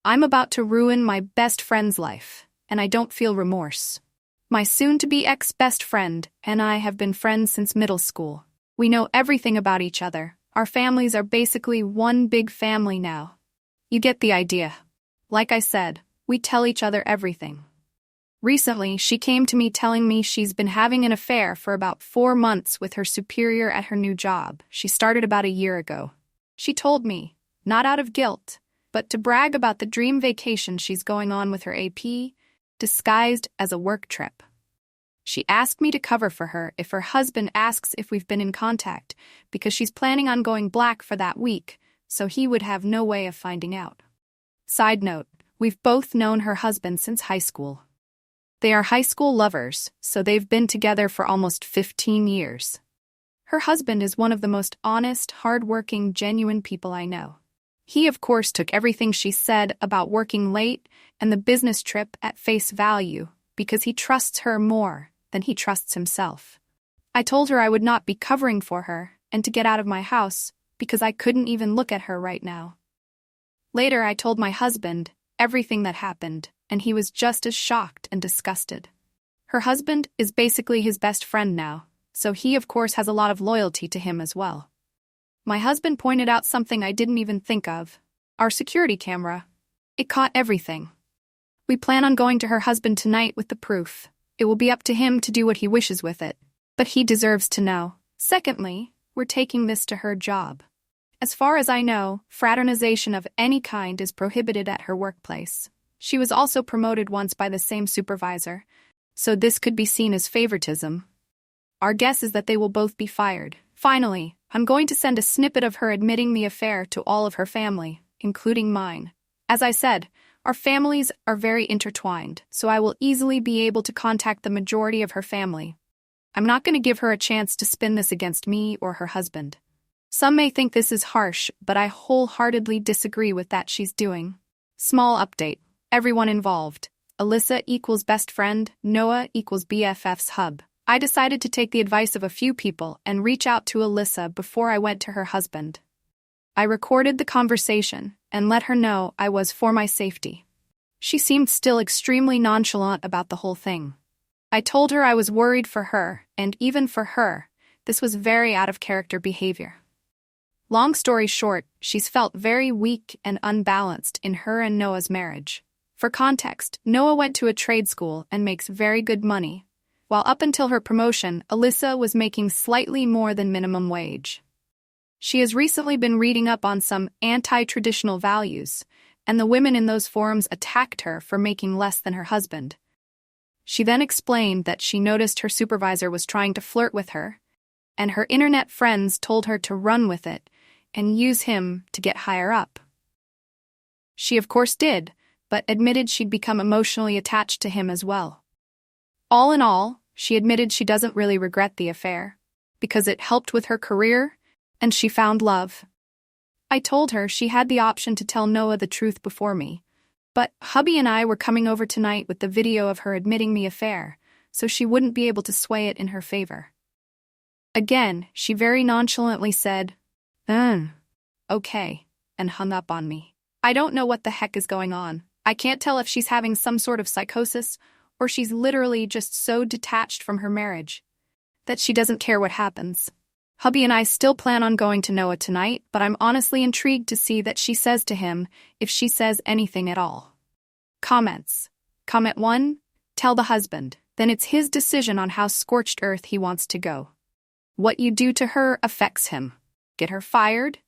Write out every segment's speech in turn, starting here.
I'm about to ruin my best friend's life, and I don't feel remorse. My soon-to-be ex-best friend and I have been friends since middle school. We know everything about each other. Our families are basically one big family now. You get the idea. Like I said, we tell each other everything. Recently, she came to me telling me she's been having an affair for about 4 months with her superior at her new job. She started about a year ago. She told me, not out of guilt, but to brag about the dream vacation she's going on with her AP, disguised as a work trip. She asked me to cover for her if her husband asks if we've been in contact, because she's planning on going black for that week, so he would have no way of finding out. Side note, we've both known her husband since high school. They are high school lovers, so they've been together for almost 15 years. Her husband is one of the most honest, hard-working, genuine people I know. He, of course, took everything she said about working late and the business trip at face value because he trusts her more than he trusts himself. I told her I would not be covering for her and to get out of my house because I couldn't even look at her right now. Later, I told my husband everything that happened, and he was just as shocked and disgusted. Her husband is basically his best friend now, so he, of course, has a lot of loyalty to him as well. My husband pointed out something I didn't even think of. Our security camera. It caught everything. We plan on going to her husband tonight with the proof. It will be up to him to do what he wishes with it. But he deserves to know. Secondly, we're taking this to her job. As far as I know, fraternization of any kind is prohibited at her workplace. She was also promoted once by the same supervisor, so this could be seen as favoritism. Our guess is that they will both be fired. Finally, I'm going to send a snippet of her admitting the affair to all of her family, including mine. As I said, our families are very intertwined, so I will easily be able to contact the majority of her family. I'm not going to give her a chance to spin this against me or her husband. Some may think this is harsh, but I wholeheartedly disagree with that she's doing. Small update. Everyone involved. Alyssa equals best friend, Noah equals BFF's hub. I decided to take the advice of a few people and reach out to Alyssa before I went to her husband. I recorded the conversation and let her know I was for my safety. She seemed still extremely nonchalant about the whole thing. I told her I was worried for her, and even for her, this was very out-of-character behavior. Long story short, she's felt very weak and unbalanced in her and Noah's marriage. For context, Noah went to a trade school and makes very good money, while up until her promotion, Alyssa was making slightly more than minimum wage. She has recently been reading up on some anti-traditional values, and the women in those forums attacked her for making less than her husband. She then explained that she noticed her supervisor was trying to flirt with her, and her internet friends told her to run with it and use him to get higher up. She of course did, but admitted she'd become emotionally attached to him as well. All in all, she admitted she doesn't really regret the affair, because it helped with her career, and she found love. I told her she had the option to tell Noah the truth before me, but hubby and I were coming over tonight with the video of her admitting the affair, so she wouldn't be able to sway it in her favor. Again, she very nonchalantly said, okay, and hung up on me. I don't know what the heck is going on. I can't tell if she's having some sort of psychosis, or she's literally just so detached from her marriage that she doesn't care what happens. Hubby and I still plan on going to Noah tonight, but I'm honestly intrigued to see that she says to him, if she says anything at all. Comments. Comment 1, tell the husband, then it's his decision on how scorched earth he wants to go. What you do to her affects him. Get her fired?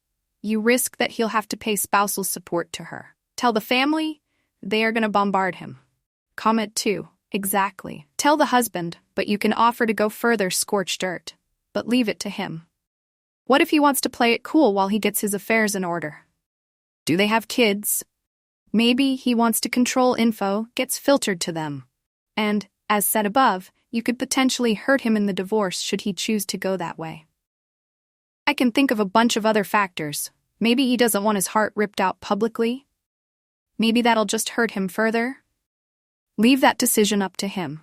You risk that he'll have to pay spousal support to her. Tell the family? They are going to bombard him. Comment 2, exactly. Tell the husband, but you can offer to go further scorched earth, but leave it to him. What if he wants to play it cool while he gets his affairs in order? Do they have kids? Maybe he wants to control info gets filtered to them. And, as said above, you could potentially hurt him in the divorce should he choose to go that way. I can think of a bunch of other factors. Maybe he doesn't want his heart ripped out publicly. Maybe that'll just hurt him further. Leave that decision up to him.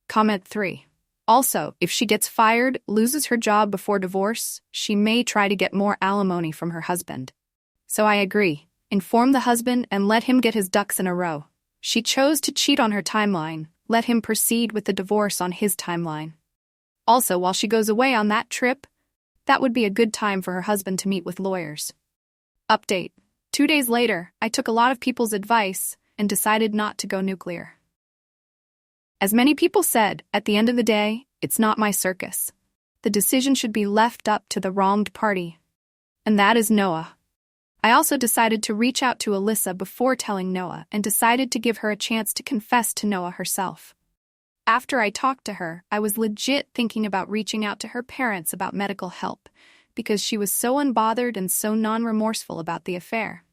Comment 3. Also, if she gets fired, loses her job before divorce, she may try to get more alimony from her husband. So I agree. Inform the husband and let him get his ducks in a row. She chose to cheat on her timeline. Let him proceed with the divorce on his timeline. Also, while she goes away on that trip, that would be a good time for her husband to meet with lawyers. Update. 2 days later, I took a lot of people's advice and decided not to go nuclear. As many people said, at the end of the day, it's not my circus. The decision should be left up to the wronged party. And that is Noah. I also decided to reach out to Alyssa before telling Noah and decided to give her a chance to confess to Noah herself. After I talked to her, I was legit thinking about reaching out to her parents about medical help because she was so unbothered and so non-remorseful about the affair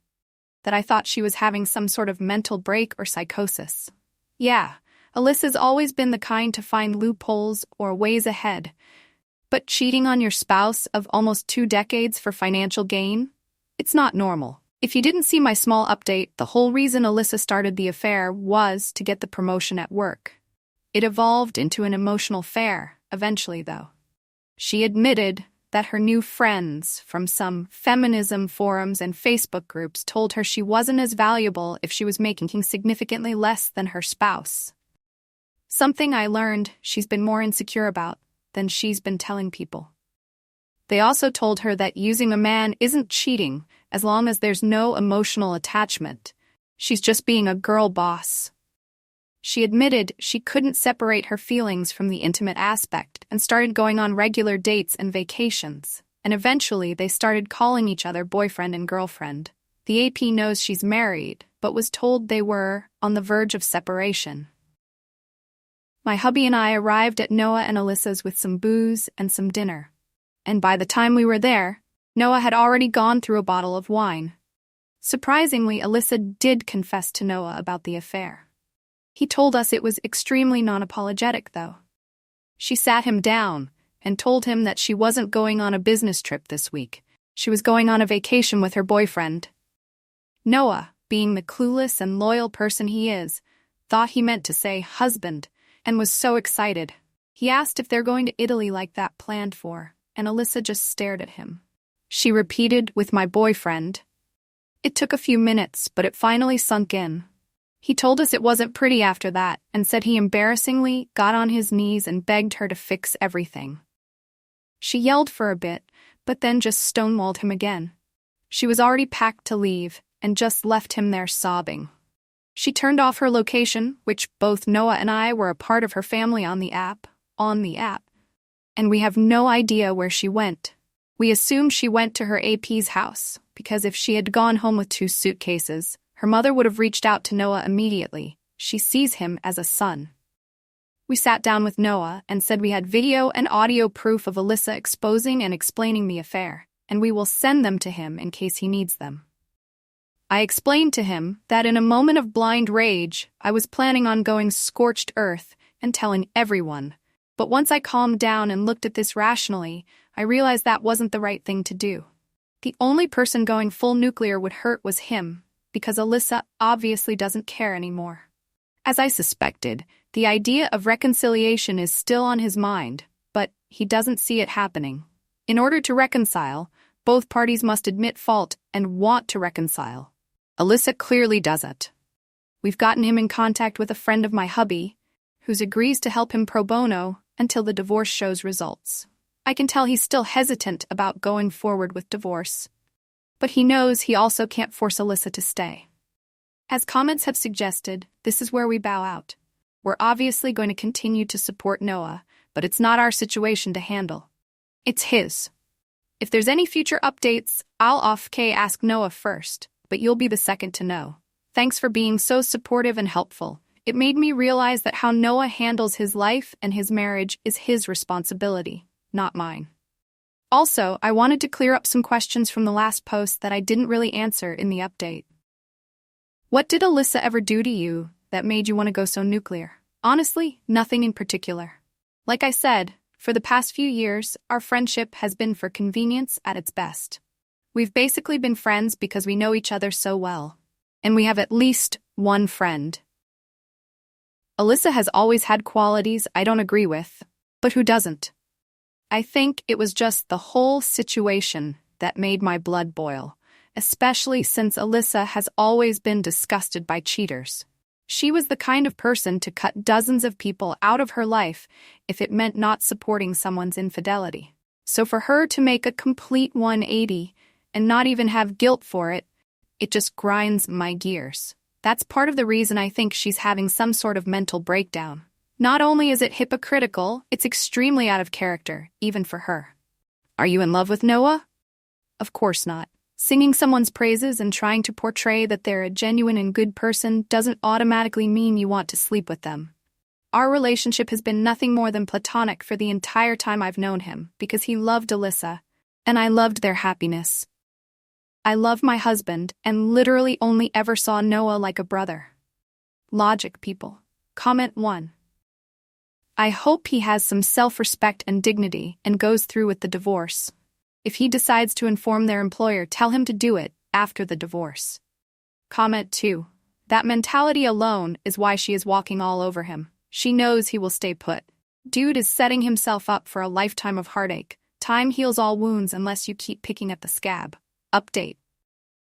that I thought she was having some sort of mental break or psychosis. Yeah, Alyssa's always been the kind to find loopholes or ways ahead. But cheating on your spouse of almost 2 decades for financial gain? It's not normal. If you didn't see my small update, the whole reason Alyssa started the affair was to get the promotion at work. It evolved into an emotional affair, eventually though. She admitted that her new friends from some feminism forums and Facebook groups told her she wasn't as valuable if she was making significantly less than her spouse. Something I learned she's been more insecure about than she's been telling people. They also told her that using a man isn't cheating as long as there's no emotional attachment. She's just being a girl boss. She admitted she couldn't separate her feelings from the intimate aspect and started going on regular dates and vacations. And eventually they started calling each other boyfriend and girlfriend. The AP knows she's married, but was told they were on the verge of separation. My hubby and I arrived at Noah and Alyssa's with some booze and some dinner. And by the time we were there, Noah had already gone through a bottle of wine. Surprisingly, Alyssa did confess to Noah about the affair. He told us it was extremely non-apologetic, though. She sat him down and told him that she wasn't going on a business trip this week. She was going on a vacation with her boyfriend. Noah, being the clueless and loyal person he is, thought he meant to say husband and was so excited. He asked if they're going to Italy like that planned for, and Alyssa just stared at him. She repeated, with my boyfriend. It took a few minutes, but it finally sunk in. He told us it wasn't pretty after that and said he embarrassingly got on his knees and begged her to fix everything. She yelled for a bit, but then just stonewalled him again. She was already packed to leave and just left him there sobbing. She turned off her location, which both Noah and I were a part of her family on the app, and we have no idea where she went. We assume she went to her AP's house, because if she had gone home with 2 suitcases, her mother would have reached out to Noah immediately. She sees him as a son. We sat down with Noah and said we had video and audio proof of Alyssa exposing and explaining the affair, and we will send them to him in case he needs them. I explained to him that in a moment of blind rage, I was planning on going scorched earth and telling everyone. But once I calmed down and looked at this rationally, I realized that wasn't the right thing to do. The only person going full nuclear would hurt was him, because Alyssa obviously doesn't care anymore. As I suspected, the idea of reconciliation is still on his mind, but he doesn't see it happening. In order to reconcile, both parties must admit fault and want to reconcile. Alyssa clearly doesn't. We've gotten him in contact with a friend of my hubby, who agrees to help him pro bono until the divorce shows results. I can tell he's still hesitant about going forward with divorce, but he knows he also can't force Alyssa to stay. As comments have suggested, this is where we bow out. We're obviously going to continue to support Noah, but it's not our situation to handle. It's his. If there's any future updates, I'll ask Noah first, but you'll be the second to know. Thanks for being so supportive and helpful. It made me realize that how Noah handles his life and his marriage is his responsibility, not mine. Also, I wanted to clear up some questions from the last post that I didn't really answer in the update. What did Alyssa ever do to you that made you want to go so nuclear? Honestly, nothing in particular. Like I said, for the past few years, our friendship has been for convenience at its best. We've basically been friends because we know each other so well. And we have at least one friend. Alyssa has always had qualities I don't agree with, but who doesn't? I think it was just the whole situation that made my blood boil, especially since Alyssa has always been disgusted by cheaters. She was the kind of person to cut dozens of people out of her life if it meant not supporting someone's infidelity. So for her to make a complete 180 and not even have guilt for it, it just grinds my gears. That's part of the reason I think she's having some sort of mental breakdown. Not only is it hypocritical, it's extremely out of character, even for her. Are you in love with Noah? Of course not. Singing someone's praises and trying to portray that they're a genuine and good person doesn't automatically mean you want to sleep with them. Our relationship has been nothing more than platonic for the entire time I've known him because he loved Alyssa, and I loved their happiness. I love my husband and literally only ever saw Noah like a brother. Logic, people. Comment 1. I hope he has some self-respect and dignity and goes through with the divorce. If he decides to inform their employer, tell him to do it after the divorce. Comment 2. That mentality alone is why she is walking all over him. She knows he will stay put. Dude is setting himself up for a lifetime of heartache. Time heals all wounds unless you keep picking at the scab. Update.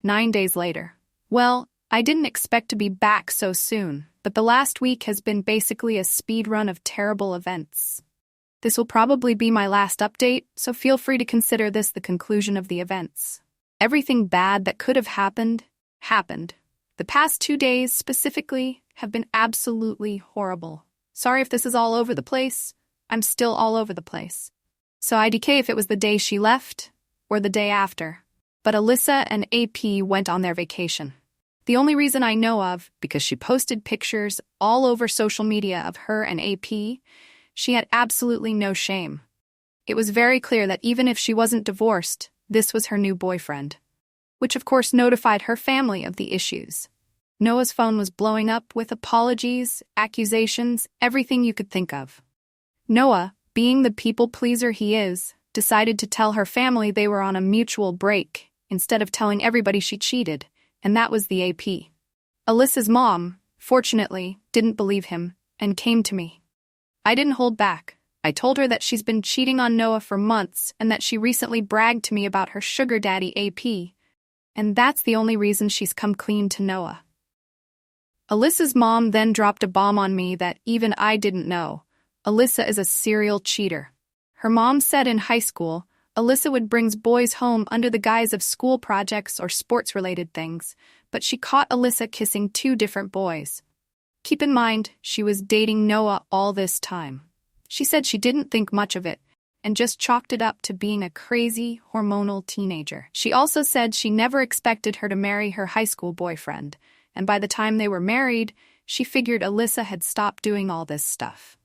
9 days later. Well, I didn't expect to be back so soon, but the last week has been basically a speed run of terrible events. This will probably be my last update, so feel free to consider this the conclusion of the events. Everything bad that could have happened, happened. The past 2 days, specifically, have been absolutely horrible. Sorry if this is all over the place. I'm still all over the place. So IDK if it was the day she left, or the day after. But Alyssa and AP went on their vacation. The only reason I know of, because she posted pictures all over social media of her and AP, she had absolutely no shame. It was very clear that even if she wasn't divorced, this was her new boyfriend. Which of course notified her family of the issues. Noah's phone was blowing up with apologies, accusations, everything you could think of. Noah, being the people pleaser he is, decided to tell her family they were on a mutual break, instead of telling everybody she cheated, and that was the AP. Alyssa's mom, fortunately, didn't believe him, and came to me. I didn't hold back. I told her that she's been cheating on Noah for months and that she recently bragged to me about her sugar daddy AP, and that's the only reason she's come clean to Noah. Alyssa's mom then dropped a bomb on me that even I didn't know. Alyssa is a serial cheater. Her mom said in high school, Alyssa would bring boys home under the guise of school projects or sports-related things, but she caught Alyssa kissing 2 different boys. Keep in mind, she was dating Noah all this time. She said she didn't think much of it, and just chalked it up to being a crazy, hormonal teenager. She also said she never expected her to marry her high school boyfriend, and by the time they were married, she figured Alyssa had stopped doing all this stuff.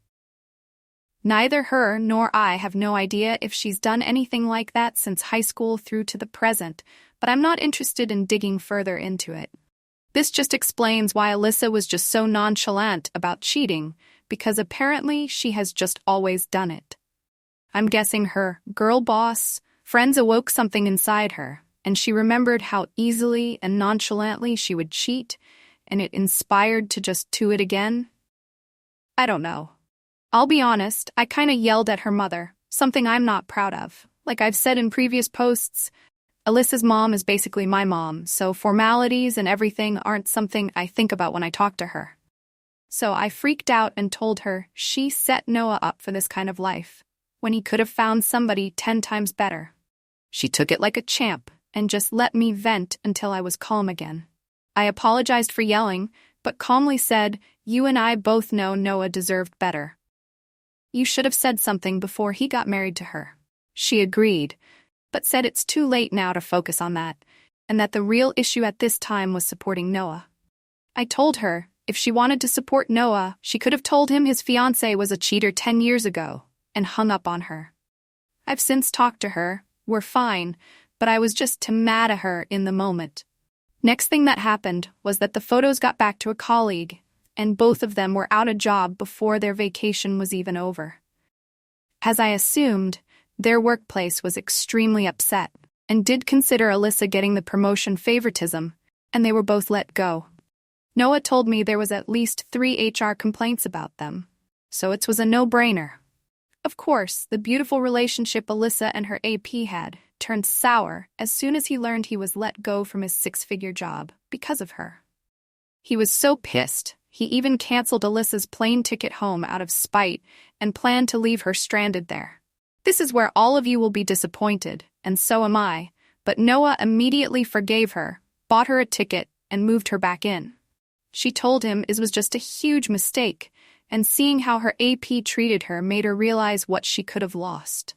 Neither her nor I have no idea if she's done anything like that since high school through to the present, but I'm not interested in digging further into it. This just explains why Alyssa was just so nonchalant about cheating, because apparently she has just always done it. I'm guessing her girl boss friends awoke something inside her, and she remembered how easily and nonchalantly she would cheat, and it inspired to just do it again. I don't know. I'll be honest, I kinda yelled at her mother, something I'm not proud of. Like I've said in previous posts, Alyssa's mom is basically my mom, so formalities and everything aren't something I think about when I talk to her. So I freaked out and told her she set Noah up for this kind of life, when he could have found somebody 10 times better. She took it like a champ and just let me vent until I was calm again. I apologized for yelling, but calmly said, "You and I both know Noah deserved better. You should have said something before he got married to her." She agreed, but said it's too late now to focus on that, and that the real issue at this time was supporting Noah. I told her, if she wanted to support Noah, she could have told him his fiancé was a cheater 10 years ago, and hung up on her. I've since talked to her, we're fine, but I was just too mad at her in the moment. Next thing that happened was that the photos got back to a colleague, and both of them were out of job before their vacation was even over. As I assumed, their workplace was extremely upset, and did consider Alyssa getting the promotion favoritism, and they were both let go. Noah told me there was at least 3 HR complaints about them, so it was a no-brainer. Of course, the beautiful relationship Alyssa and her AP had turned sour as soon as he learned he was let go from his six-figure job because of her. He was so pissed, he even canceled Alyssa's plane ticket home out of spite and planned to leave her stranded there. This is where all of you will be disappointed, and so am I, but Noah immediately forgave her, bought her a ticket, and moved her back in. She told him it was just a huge mistake, and seeing how her AP treated her made her realize what she could have lost.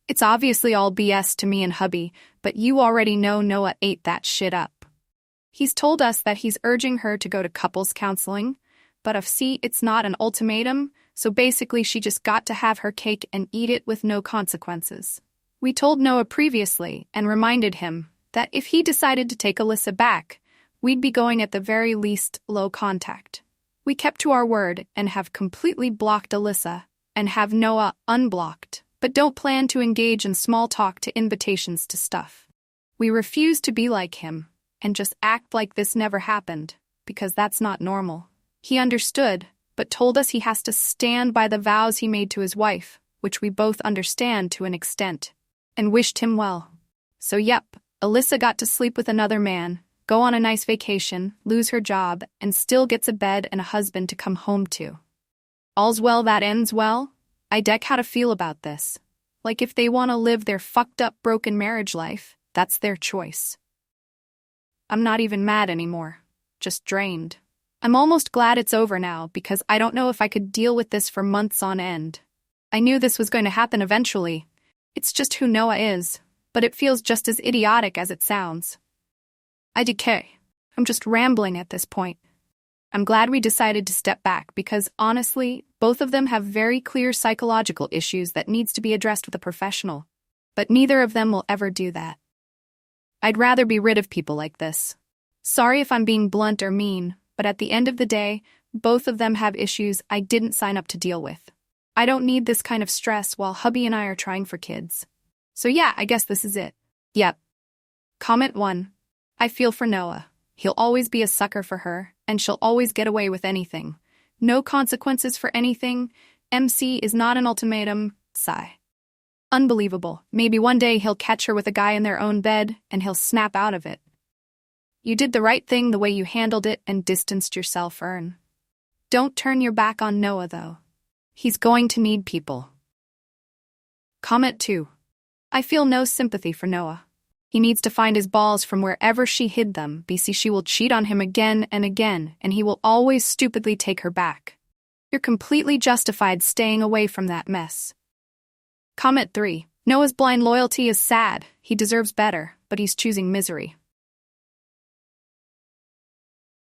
It's obviously all BS to me and hubby, but you already know Noah ate that shit up. He's told us that he's urging her to go to couples counseling, but it's not an ultimatum, so basically she just got to have her cake and eat it with no consequences. We told Noah previously and reminded him that if he decided to take Alyssa back, we'd be going at the very least low contact. We kept to our word and have completely blocked Alyssa and have Noah unblocked, but don't plan to engage in small talk to invitations to stuff. We refuse to be like him and just act like this never happened, because that's not normal. He understood, but told us he has to stand by the vows he made to his wife, which we both understand to an extent, and wished him well. So yep, Alyssa got to sleep with another man, go on a nice vacation, lose her job, and still gets a bed and a husband to come home to. All's well that ends well? I deck how to feel about this. Like if they want to live their fucked up broken marriage life, that's their choice. I'm not even mad anymore. Just drained. I'm almost glad it's over now because I don't know if I could deal with this for months on end. I knew this was going to happen eventually. It's just who Noah is, but it feels just as idiotic as it sounds. I decay. I'm just rambling at this point. I'm glad we decided to step back because, honestly, both of them have very clear psychological issues that needs to be addressed with a professional. But neither of them will ever do that. I'd rather be rid of people like this. Sorry if I'm being blunt or mean, but at the end of the day, both of them have issues I didn't sign up to deal with. I don't need this kind of stress while hubby and I are trying for kids. So yeah, I guess this is it. Yep. Comment 1. I feel for Noah. He'll always be a sucker for her, and she'll always get away with anything. No consequences for anything. MC is not an ultimatum. Sigh. Unbelievable. Maybe one day he'll catch her with a guy in their own bed, and he'll snap out of it. You did the right thing the way you handled it and distanced yourself, Ern. Don't turn your back on Noah, though. He's going to need people. Comment 2. I feel no sympathy for Noah. He needs to find his balls from wherever she hid them, because she will cheat on him again and again, and he will always stupidly take her back. You're completely justified staying away from that mess. Comment 3. Noah's blind loyalty is sad. He deserves better, but he's choosing misery.